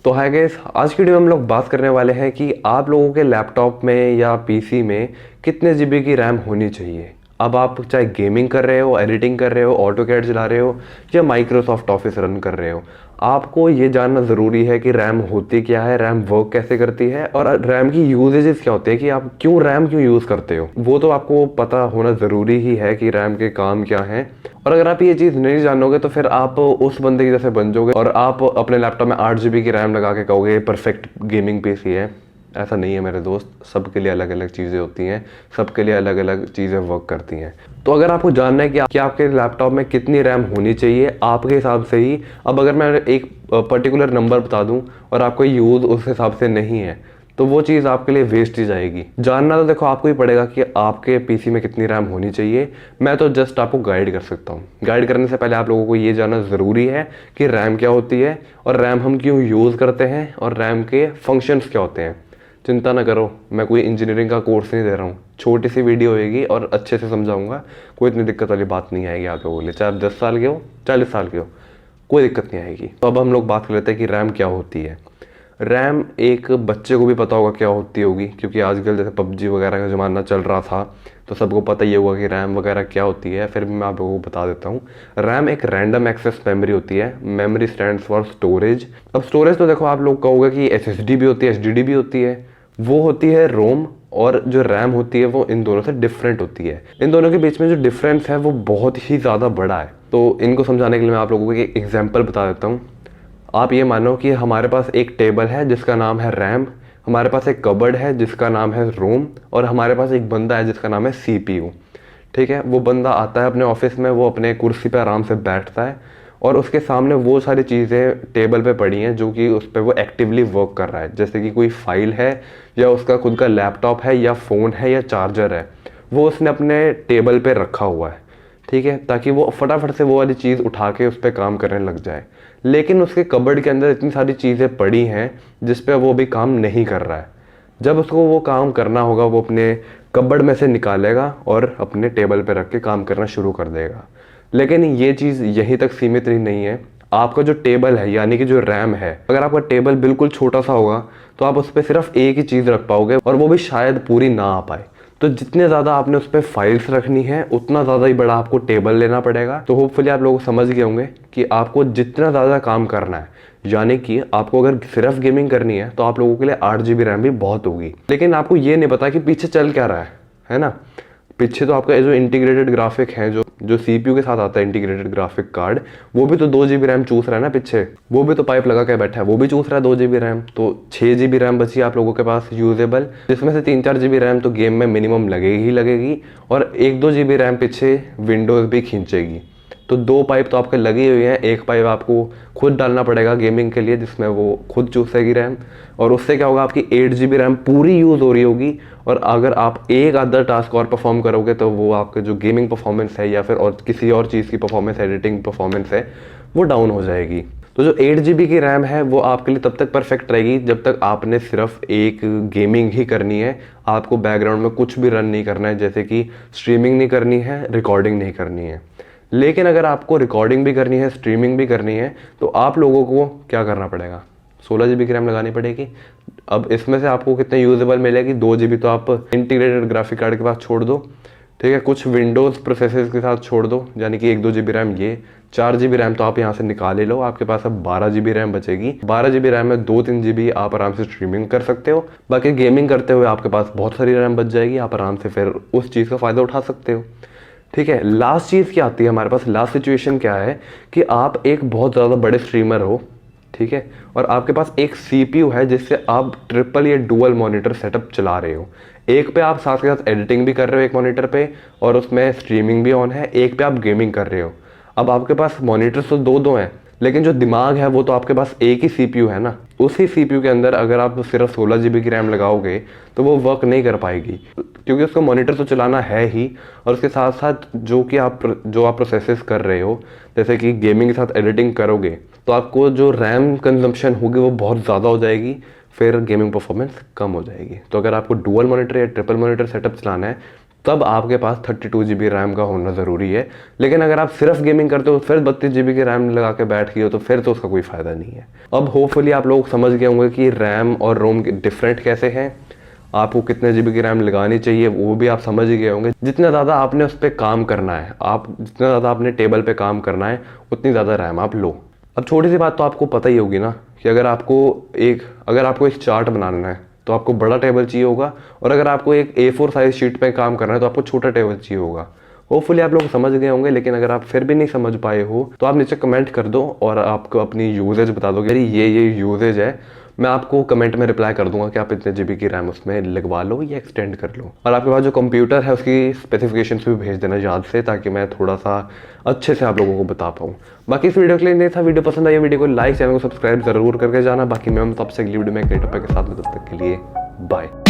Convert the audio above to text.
तो hi guys, आज की वीडियो में हम लोग बात करने वाले हैं कि आप लोगों के लैपटॉप में या पीसी में कितने जीबी की रैम होनी चाहिए। अब आप चाहे गेमिंग कर रहे हो, एडिटिंग कर रहे हो, ऑटोकैड चला रहे हो या माइक्रोसॉफ्ट ऑफिस रन कर रहे हो, आपको ये जानना ज़रूरी है कि रैम होती क्या है, रैम वर्क कैसे करती है और रैम की यूजेजेस क्या होते हैं, कि आप रैम क्यों यूज़ करते हो। वो तो आपको पता होना ज़रूरी ही है कि रैम के काम क्या हैं। और अगर आप ये चीज़ नहीं जानोगे तो फिर आप उस बंदे के जैसे बन जाओगे और आप अपने लैपटॉप में 8 GB की रैम लगा के कहोगे परफेक्ट गेमिंग पीसी है। ऐसा नहीं है मेरे दोस्त, सबके लिए अलग अलग चीज़ें होती हैं, सबके लिए अलग अलग चीज़ें वर्क करती हैं। तो अगर आपको जानना है कि आपके लैपटॉप में कितनी रैम होनी चाहिए आपके हिसाब से ही, अब अगर मैं एक पर्टिकुलर नंबर बता दूं और आपको यूज़ उस हिसाब से नहीं है तो वो चीज़ आपके लिए वेस्ट ही जाएगी। जानना तो देखो आपको ही पड़ेगा कि आपके पीसी में कितनी रैम होनी चाहिए। मैं तो जस्ट आपको गाइड कर सकता हूँ। गाइड करने से पहले आप लोगों को ये जानना ज़रूरी है कि रैम क्या होती है और रैम हम क्यों यूज़ करते हैं और रैम के फंक्शंस क्या होते हैं। चिंता ना करो, मैं कोई इंजीनियरिंग का कोर्स नहीं दे रहा हूँ, छोटी सी वीडियो होगी और अच्छे से समझाऊंगा। कोई इतनी दिक्कत वाली बात नहीं आएगी आप लोगों के लिए, चाहे आप 10 साल के हो 40 साल के हो, कोई दिक्कत नहीं आएगी। तो अब हम लोग बात कर लेते हैं कि रैम क्या होती है। रैम एक बच्चे को भी पता होगा क्या होती होगी, क्योंकि आजकल जैसे पबजी वगैरह का ज़माना चल रहा था तो सबको पता ही होगा कि रैम वगैरह क्या होती है। फिर भी मैं आप लोगों को बता देता हूँ। रैम एक रैंडम एक्सेस मेमोरी होती है। Memory stands for storage. अब स्टोरेज तो देखो आप लोग कहोगे कि SSD भी होती है, SSD भी होती है, वो होती है रोम। और जो रैम होती है वो इन दोनों से डिफरेंट होती है। इन दोनों के बीच में जो डिफरेंस है वो बहुत ही ज़्यादा बड़ा है। तो इनको समझाने के लिए मैं आप लोगों को एक एग्जाम्पल बता देता हूँ। आप ये मानो कि हमारे पास एक टेबल है जिसका नाम है रैम, हमारे पास एक कबर्ड है जिसका नाम है रोम, और हमारे पास एक बंदा है जिसका नाम है CPU। ठीक है, वो बंदा आता है अपने ऑफिस में, वो अपने कुर्सी पे आराम से बैठता है और उसके सामने वो सारी चीज़ें टेबल पे पड़ी हैं जो कि उस पर वो एक्टिवली वर्क कर रहा है। जैसे कि कोई फाइल है या उसका खुद का लैपटॉप है या फ़ोन है या चार्जर है, वो उसने अपने टेबल पे रखा हुआ है। ठीक है, ताकि वो फटाफट से वो वाली चीज़ उठा के उस पर काम करने लग जाए। लेकिन उसके कबर्ड के अंदर इतनी सारी चीज़ें पड़ी हैं जिस पे वो भी काम नहीं कर रहा है। जब उसको वो काम करना होगा वो अपने कबर्ड में से निकालेगा और अपने टेबल पे रख के काम करना शुरू कर देगा। लेकिन ये चीज़ यहीं तक सीमित ही नहीं है। आपका जो टेबल है यानी कि जो रैम है, अगर आपका टेबल बिल्कुल छोटा सा होगा तो आप उस पर सिर्फ एक ही चीज़ रख पाओगे और वो भी शायद पूरी ना आ पाए। तो जितने ज़्यादा आपने उस पर फाइल्स रखनी है उतना ज़्यादा ही बड़ा आपको टेबल लेना पड़ेगा। तो होपफुली आप लोग समझ गए होंगे कि आपको जितना ज़्यादा काम करना है, यानी कि आपको अगर सिर्फ गेमिंग करनी है तो आप लोगों के लिए 8 GB रैम भी बहुत होगी। लेकिन आपको ये नहीं पता कि पीछे चल क्या रहा है ना। पीछे तो आपका जो इंटीग्रेटेड ग्राफिक है, जो CPU के साथ आता है इंटीग्रेटेड ग्राफिक कार्ड, वो भी तो 2 GB रैम चूस रहा है ना पीछे। वो भी तो पाइप लगा के बैठा है, वो भी चूस रहा है 2 GB रैम। तो 6 GB रैम बची आप लोगों के पास यूजेबल, जिसमें से 3-4 GB रैम तो गेम में मिनिमम लगेगी ही लगेगी और 1-2 GB रैम पीछे विंडोज़ भी खींचेगी। तो 2 पाइप तो आपके लगी हुई हैं। एक पाइप आपको खुद डालना पड़ेगा गेमिंग के लिए, जिसमें वो खुद चूसेगी रैम, और उससे क्या होगा, आपकी 8 GB रैम पूरी यूज़ हो रही होगी। और अगर आप एक आधा टास्क और परफॉर्म करोगे तो वो आपके जो गेमिंग परफॉर्मेंस है या फिर और किसी और चीज़ की परफॉर्मेंस, एडिटिंग परफॉर्मेंस है, वो डाउन हो जाएगी। तो जो 8 GB की रैम है वो आपके लिए तब तक परफेक्ट रहेगी जब तक आपने सिर्फ एक गेमिंग ही करनी है। आपको बैकग्राउंड में कुछ भी रन नहीं करना है, जैसे कि स्ट्रीमिंग नहीं करनी है, रिकॉर्डिंग नहीं करनी है। लेकिन अगर आपको रिकॉर्डिंग भी करनी है, स्ट्रीमिंग भी करनी है, तो आप लोगों को क्या करना पड़ेगा, 16 GB की रैम लगानी पड़ेगी। अब इसमें से आपको कितने यूजेबल मिलेगी, 2 GB तो आप इंटीग्रेटेड ग्राफिक कार्ड के पास छोड़ दो। ठीक है, कुछ विंडोज़ प्रोसेसर्स के साथ छोड़ दो, यानी कि 1-2 GB रैम, ये 4 GB रैम तो आप यहाँ से निकाल ही लो। आपके पास अब 12 GB रैम बचेगी। 12 GB रैम में 2-3 GB आप आराम से स्ट्रीमिंग कर सकते हो। बाकी गेमिंग करते हुए आपके पास बहुत सारी रैम बच जाएगी, आप आराम से फिर उस चीज़ का फ़ायदा उठा सकते हो। ठीक है, लास्ट चीज़ क्या आती है हमारे पास, लास्ट सिचुएशन क्या है कि आप एक बहुत ज़्यादा बड़े स्ट्रीमर हो, ठीक है, और आपके पास एक CPU है जिससे आप ट्रिपल या डुअल मॉनिटर सेटअप चला रहे हो। एक पे आप साथ के साथ एडिटिंग भी कर रहे हो एक मॉनिटर पे और उसमें स्ट्रीमिंग भी ऑन है, एक पे आप गेमिंग कर रहे हो। अब आपके पास मॉनिटर्स तो दो हैं, लेकिन जो दिमाग है वो तो आपके पास एक ही CPU है ना। उसी CPU के अंदर अगर आप सिर्फ 16 GB की रैम लगाओगे तो वो वर्क नहीं कर पाएगी, क्योंकि उसको मॉनिटर तो चलाना है ही, और उसके साथ साथ जो आप प्रोसेसेस कर रहे हो, जैसे कि गेमिंग के साथ एडिटिंग करोगे तो आपको जो रैम कंजम्पशन होगी वो बहुत ज़्यादा हो जाएगी, फिर गेमिंग परफॉर्मेंस कम हो जाएगी। तो अगर आपको डुअल मॉनिटर या ट्रिपल मॉनिटर सेटअप चलाना है तब आपके पास 32 GB रैम का होना ज़रूरी है। लेकिन अगर आप सिर्फ गेमिंग करते हो फिर 32 GB की रैम लगा के बैठ गए हो तो फिर तो उसका कोई फ़ायदा नहीं है। अब होपफुली आप लोग समझ गए होंगे कि रैम और रोम डिफरेंट कैसे हैं, आपको कितने GB की रैम लगानी चाहिए वो भी आप समझ ही गए होंगे। जितना ज़्यादा आपने उस पर काम करना है, आप जितना ज़्यादा अपने टेबल पे काम करना है उतनी ज़्यादा रैम आप लो। अब छोटी सी बात तो आपको पता ही होगी ना कि अगर आपको एक चार्ट बनाना है तो आपको बड़ा टेबल चाहिए होगा, और अगर आपको एक A4 साइज शीट पे काम करना है तो आपको छोटा टेबल चाहिए होगा। होपफुली आप लोग समझ गए होंगे, लेकिन अगर आप फिर भी नहीं समझ पाए हो तो आप नीचे कमेंट कर दो और आपको अपनी यूजेज बता दो कि मेरी ये यूजेज है। मैं आपको कमेंट में रिप्लाई कर दूंगा कि आप इतने GB की रैम उसमें लगवा लो या एक्सटेंड कर लो। और आपके पास जो कंप्यूटर है उसकी स्पेसिफिकेशंस भी भेज देना याद से, ताकि मैं थोड़ा सा अच्छे से आप लोगों को बता पाऊँ। बाकी इस वीडियो के लिए नहीं था। वीडियो पसंद आई वीडियो को लाइक, चैनल को सब्सक्राइब जरूर करके जाना। बाकी मैं तब से अगली वीडियो में एक नए टॉपिक के साथ में, तब तक के लिए बाय।